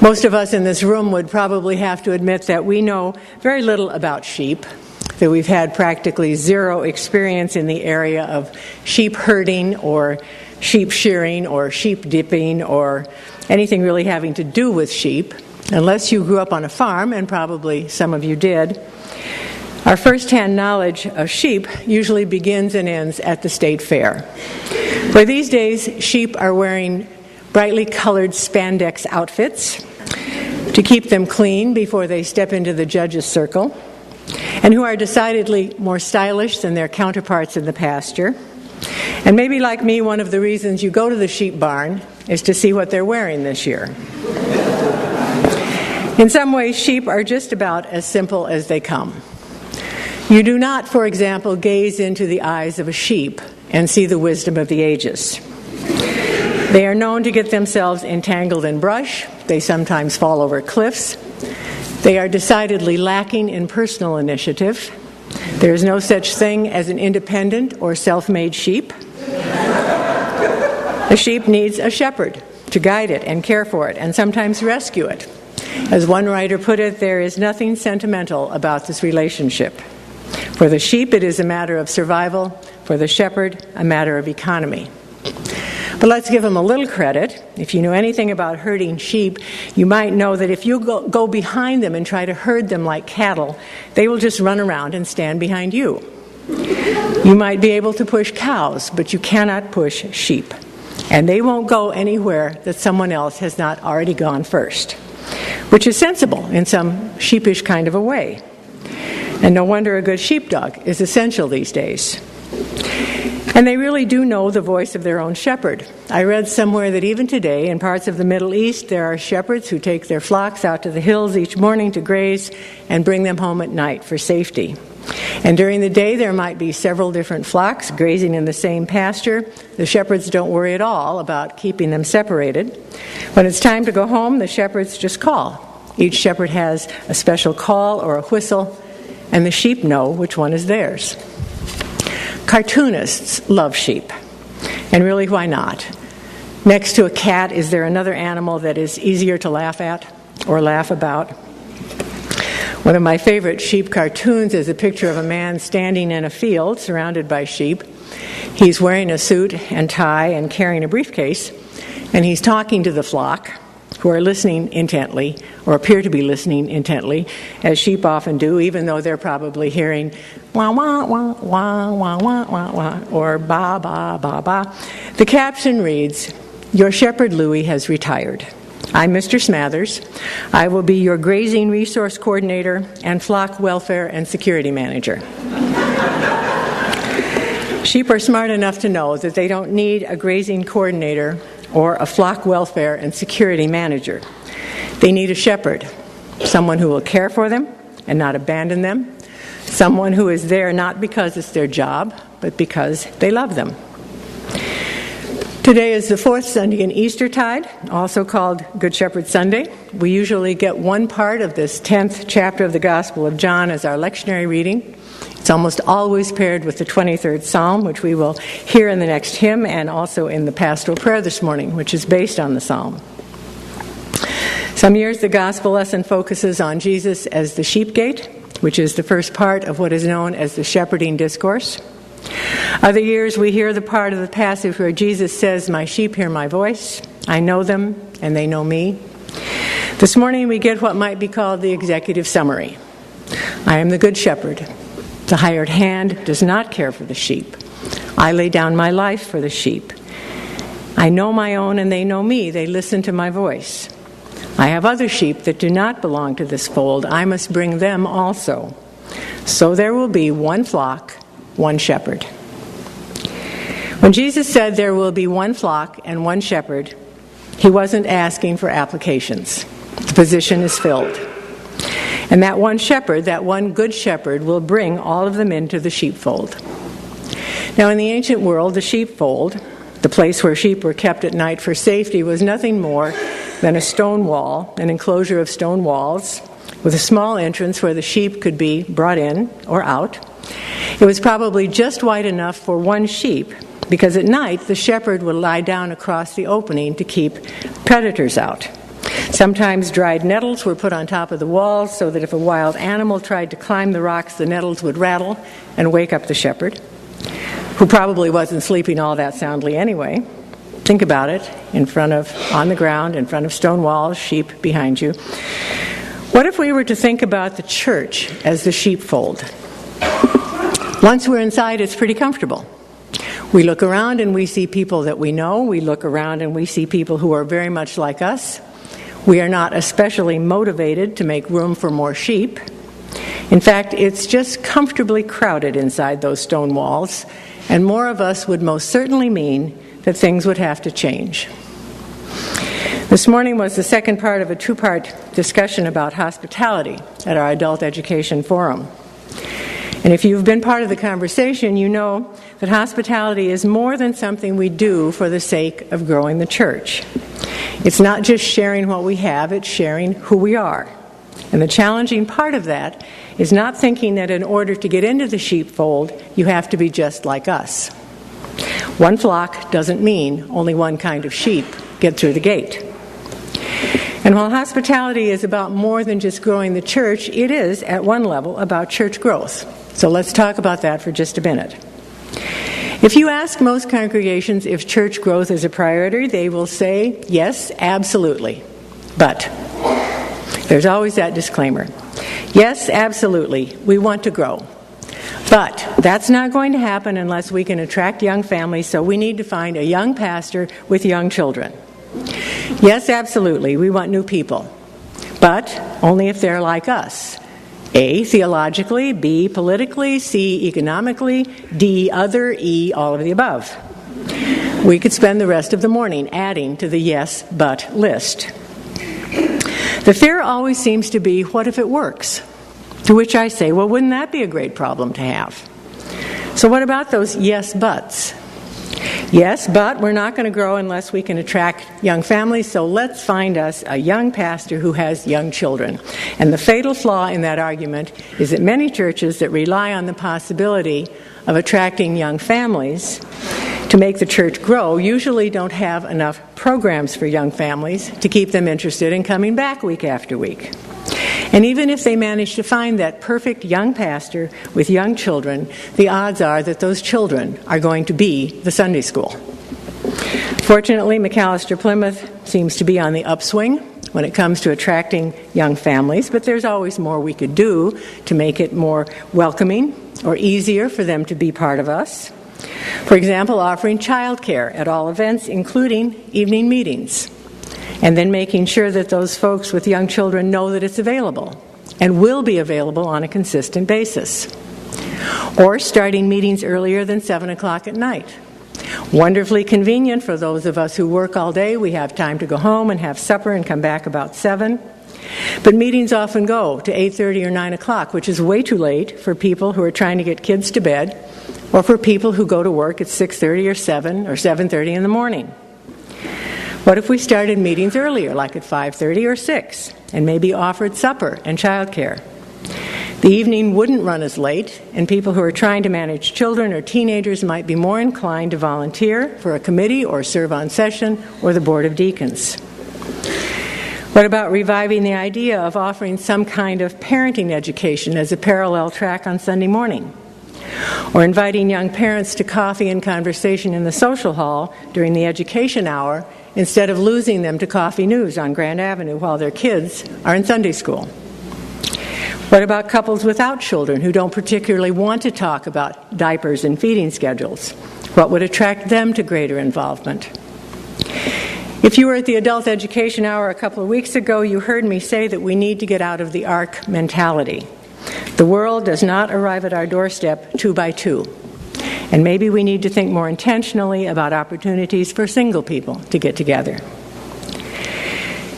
Most of us in this room would probably have to admit that we know very little about sheep, that we've had practically zero experience in the area of sheep herding or sheep shearing or sheep dipping or anything really having to do with sheep, unless you grew up on a farm, and probably some of you did. Our first-hand knowledge of sheep usually begins and ends at the state fair, where these days sheep are wearing brightly colored spandex outfits to keep them clean before they step into the judge's circle, and who are decidedly more stylish than their counterparts in the pasture. And maybe like me, one of the reasons you go to the sheep barn is to see what they're wearing this year. In some ways, sheep are just about as simple as they come. You do not, for example, gaze into the eyes of a sheep and see the wisdom of the ages. They are known to get themselves entangled in brush. They sometimes fall over cliffs. They are decidedly lacking in personal initiative. There is no such thing as an independent or self-made sheep. A sheep needs a shepherd to guide it and care for it and sometimes rescue it. As one writer put it, there is nothing sentimental about this relationship. For the sheep, it is a matter of survival. For the shepherd, a matter of economy. But let's give them a little credit. If you know anything about herding sheep, you might know that if you go behind them and try to herd them like cattle, they will just run around and stand behind you. You might be able to push cows, but you cannot push sheep. And they won't go anywhere that someone else has not already gone first, which is sensible in some sheepish kind of a way. And no wonder a good sheepdog is essential these days. And they really do know the voice of their own shepherd. I read somewhere that even today, in parts of the Middle East, there are shepherds who take their flocks out to the hills each morning to graze and bring them home at night for safety. And during the day, there might be several different flocks grazing in the same pasture. The shepherds don't worry at all about keeping them separated. When it's time to go home, the shepherds just call. Each shepherd has a special call or a whistle, and the sheep know which one is theirs. Cartoonists love sheep, and really, why not? Next to a cat, is there another animal that is easier to laugh at or laugh about? One of my favorite sheep cartoons is a picture of a man standing in a field surrounded by sheep. He's wearing a suit and tie and carrying a briefcase, and he's talking to the flock, who are listening intently, or appear to be listening intently, as sheep often do, even though they're probably hearing wah, wah, wah, wah, wah, wah, wah, wah, or ba, ba, ba, ba. The caption reads, "Your shepherd Louie has retired. I'm Mr. Smathers. I will be your grazing resource coordinator and flock welfare and security manager." Sheep are smart enough to know that they don't need a grazing coordinator or a flock welfare and security manager. They need a shepherd, someone who will care for them and not abandon them, someone who is there not because it's their job, but because they love them. Today is the fourth Sunday in Eastertide, also called Good Shepherd Sunday. We usually get one part of this 10th chapter of the Gospel of John as our lectionary reading. It's almost always paired with the 23rd Psalm, which we will hear in the next hymn, and also in the pastoral prayer this morning, which is based on the Psalm. Some years the Gospel lesson focuses on Jesus as the sheep gate, which is the first part of what is known as the shepherding discourse. Other years we hear the part of the passage where Jesus says, "My sheep hear my voice. I know them, and they know me." This morning we get what might be called the executive summary. I am the good shepherd. The hired hand does not care for the sheep. I lay down my life for the sheep. I know my own, and they know me. They listen to my voice. I have other sheep that do not belong to this fold. I must bring them also. So there will be one flock, one shepherd. When Jesus said there will be one flock and one shepherd, he wasn't asking for applications. The position is filled. And that one shepherd, that one good shepherd, will bring all of them into the sheepfold. Now, in the ancient world, the sheepfold, the place where sheep were kept at night for safety, was nothing more than a stone wall, an enclosure of stone walls, with a small entrance where the sheep could be brought in or out. It was probably just wide enough for one sheep, because at night the shepherd would lie down across the opening to keep predators out. Sometimes dried nettles were put on top of the walls so that if a wild animal tried to climb the rocks, the nettles would rattle and wake up the shepherd, who probably wasn't sleeping all that soundly anyway. Think about it, on the ground, in front of stone walls, sheep behind you. What if we were to think about the church as the sheepfold? Once we're inside, it's pretty comfortable. We look around and we see people that we know. We look around and we see people who are very much like us. We are not especially motivated to make room for more sheep. In fact, it's just comfortably crowded inside those stone walls, and more of us would most certainly mean that things would have to change. This morning was the second part of a two-part discussion about hospitality at our adult education forum. And if you've been part of the conversation, you know that hospitality is more than something we do for the sake of growing the church. It's not just sharing what we have, it's sharing who we are. And the challenging part of that is not thinking that in order to get into the sheepfold, you have to be just like us. One flock doesn't mean only one kind of sheep get through the gate. And while hospitality is about more than just growing the church, it is, at one level, about church growth. So let's talk about that for just a minute. If you ask most congregations if church growth is a priority, they will say, yes, absolutely. But there's always that disclaimer. Yes, absolutely, we want to grow. But that's not going to happen unless we can attract young families, so we need to find a young pastor with young children. Yes, absolutely, we want new people. But only if they're like us. A, theologically, B, politically, C, economically, D, other, E, all of the above. We could spend the rest of the morning adding to the yes, but list. The fear always seems to be, what if it works? To which I say, well, wouldn't that be a great problem to have? So what about those yes, buts? Yes, but we're not going to grow unless we can attract young families, so let's find us a young pastor who has young children. And the fatal flaw in that argument is that many churches that rely on the possibility of attracting young families to make the church grow usually don't have enough programs for young families to keep them interested in coming back week after week. And even if they manage to find that perfect young pastor with young children, the odds are that those children are going to be the Sunday school. Fortunately, McAllister Plymouth seems to be on the upswing when it comes to attracting young families, but there's always more we could do to make it more welcoming or easier for them to be part of us. For example, offering childcare at all events, including evening meetings. And then making sure that those folks with young children know that it's available and will be available on a consistent basis. Or starting meetings earlier than 7 o'clock at night. Wonderfully convenient for those of us who work all day. We have time to go home and have supper and come back about 7. But meetings often go to 8:30 or 9 o'clock, which is way too late for people who are trying to get kids to bed, or for people who go to work at 6:30 or 7 or 7:30 in the morning. What if we started meetings earlier, like at 5:30 or 6, and maybe offered supper and childcare? The evening wouldn't run as late, and people who are trying to manage children or teenagers might be more inclined to volunteer for a committee or serve on session or the Board of Deacons. What about reviving the idea of offering some kind of parenting education as a parallel track on Sunday morning? Or inviting young parents to coffee and conversation in the social hall during the education hour instead of losing them to coffee news on Grand Avenue while their kids are in Sunday school? What about couples without children who don't particularly want to talk about diapers and feeding schedules? What would attract them to greater involvement? If you were at the adult education hour a couple of weeks ago, you heard me say that we need to get out of the ark mentality. The world does not arrive at our doorstep 2 by 2. And maybe we need to think more intentionally about opportunities for single people to get together.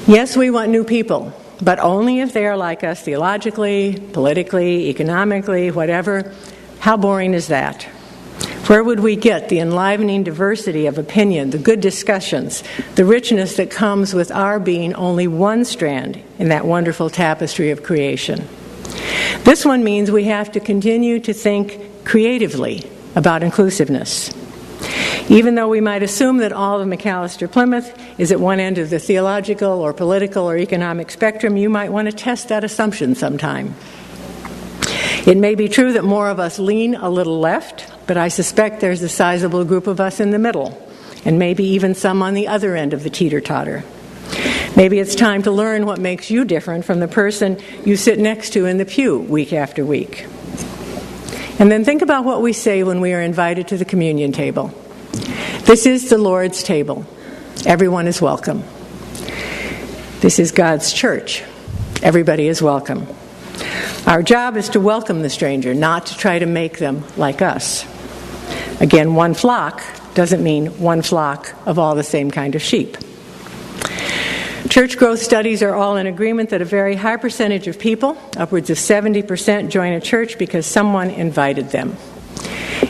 Yes, we want new people, but only if they are like us theologically, politically, economically, whatever. How boring is that? Where would we get the enlivening diversity of opinion, the good discussions, the richness that comes with our being only one strand in that wonderful tapestry of creation? This one means we have to continue to think creatively about inclusiveness. Even though we might assume that all of McAllister Plymouth is at one end of the theological or political or economic spectrum, you might want to test that assumption sometime. It may be true that more of us lean a little left, but I suspect there's a sizable group of us in the middle, and maybe even some on the other end of the teeter-totter. Maybe it's time to learn what makes you different from the person you sit next to in the pew week after week. And then think about what we say when we are invited to the communion table. This is the Lord's table. Everyone is welcome. This is God's church. Everybody is welcome. Our job is to welcome the stranger, not to try to make them like us. Again, one flock doesn't mean one flock of all the same kind of sheep. Church growth studies are all in agreement that a very high percentage of people, upwards of 70%, join a church because someone invited them.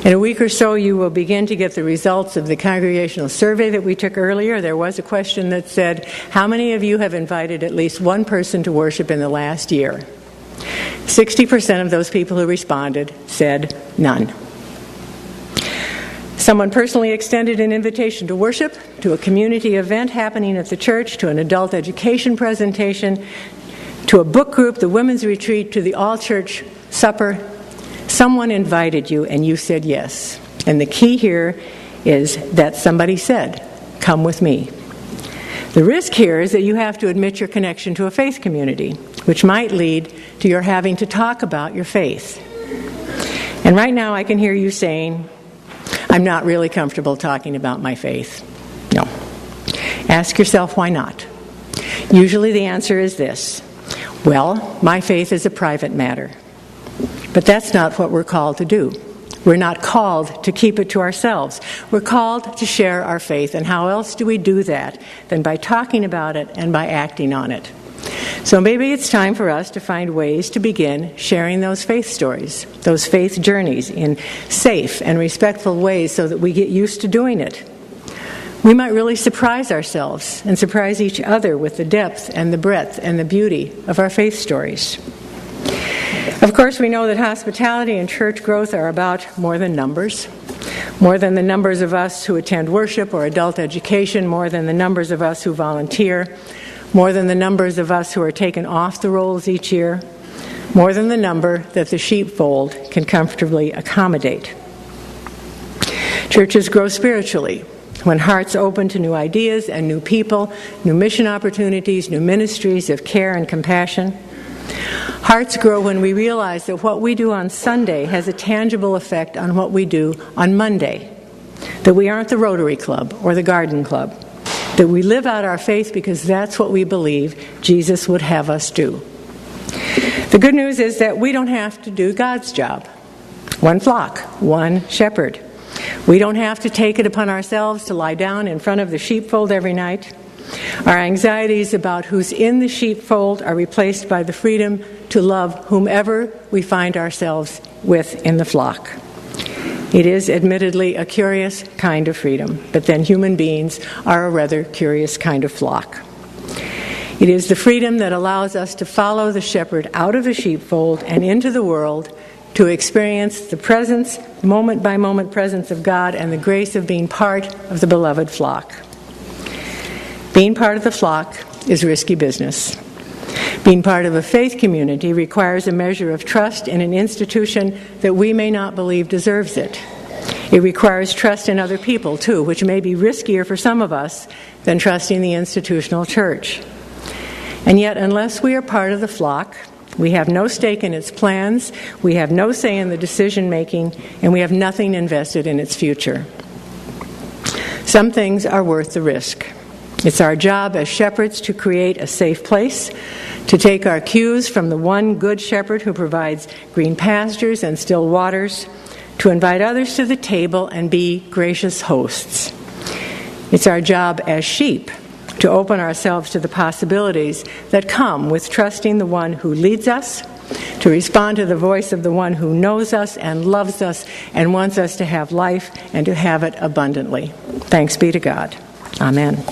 In a week or so, you will begin to get the results of the congregational survey that we took earlier. There was a question that said, how many of you have invited at least one person to worship in the last year? 60% of those people who responded said none. Someone personally extended an invitation to worship, to a community event happening at the church, to an adult education presentation, to a book group, the women's retreat, to the all-church supper. Someone invited you and you said yes. And the key here is that somebody said, "Come with me." The risk here is that you have to admit your connection to a faith community, which might lead to your having to talk about your faith. And right now I can hear you saying, "I'm not really comfortable talking about my faith." No. Ask yourself why not. Usually the answer is this: well, my faith is a private matter. But that's not what we're called to do. We're not called to keep it to ourselves. We're called to share our faith. And how else do we do that than by talking about it and by acting on it? So maybe it's time for us to find ways to begin sharing those faith stories, those faith journeys in safe and respectful ways so that we get used to doing it. We might really surprise ourselves and surprise each other with the depth and the breadth and the beauty of our faith stories. Of course, we know that hospitality and church growth are about more than numbers, more than the numbers of us who attend worship or adult education, more than the numbers of us who volunteer, more than the numbers of us who are taken off the rolls each year, more than the number that the sheepfold can comfortably accommodate. Churches grow spiritually when hearts open to new ideas and new people, new mission opportunities, new ministries of care and compassion. Hearts grow when we realize that what we do on Sunday has a tangible effect on what we do on Monday, that we aren't the Rotary Club or the Garden Club, that we live out our faith because that's what we believe Jesus would have us do. The good news is that we don't have to do God's job. One flock, one shepherd. We don't have to take it upon ourselves to lie down in front of the sheepfold every night. Our anxieties about who's in the sheepfold are replaced by the freedom to love whomever we find ourselves with in the flock. It is admittedly a curious kind of freedom, but then human beings are a rather curious kind of flock. It is the freedom that allows us to follow the shepherd out of the sheepfold and into the world to experience the presence, moment-by-moment presence of God and the grace of being part of the beloved flock. Being part of the flock is risky business. Being part of a faith community requires a measure of trust in an institution that we may not believe deserves it. It requires trust in other people, too, which may be riskier for some of us than trusting the institutional church. And yet, unless we are part of the flock, we have no stake in its plans, we have no say in the decision-making, and we have nothing invested in its future. Some things are worth the risk. It's our job as shepherds to create a safe place, to take our cues from the one good shepherd who provides green pastures and still waters, to invite others to the table and be gracious hosts. It's our job as sheep to open ourselves to the possibilities that come with trusting the one who leads us, to respond to the voice of the one who knows us and loves us and wants us to have life and to have it abundantly. Thanks be to God. Amen.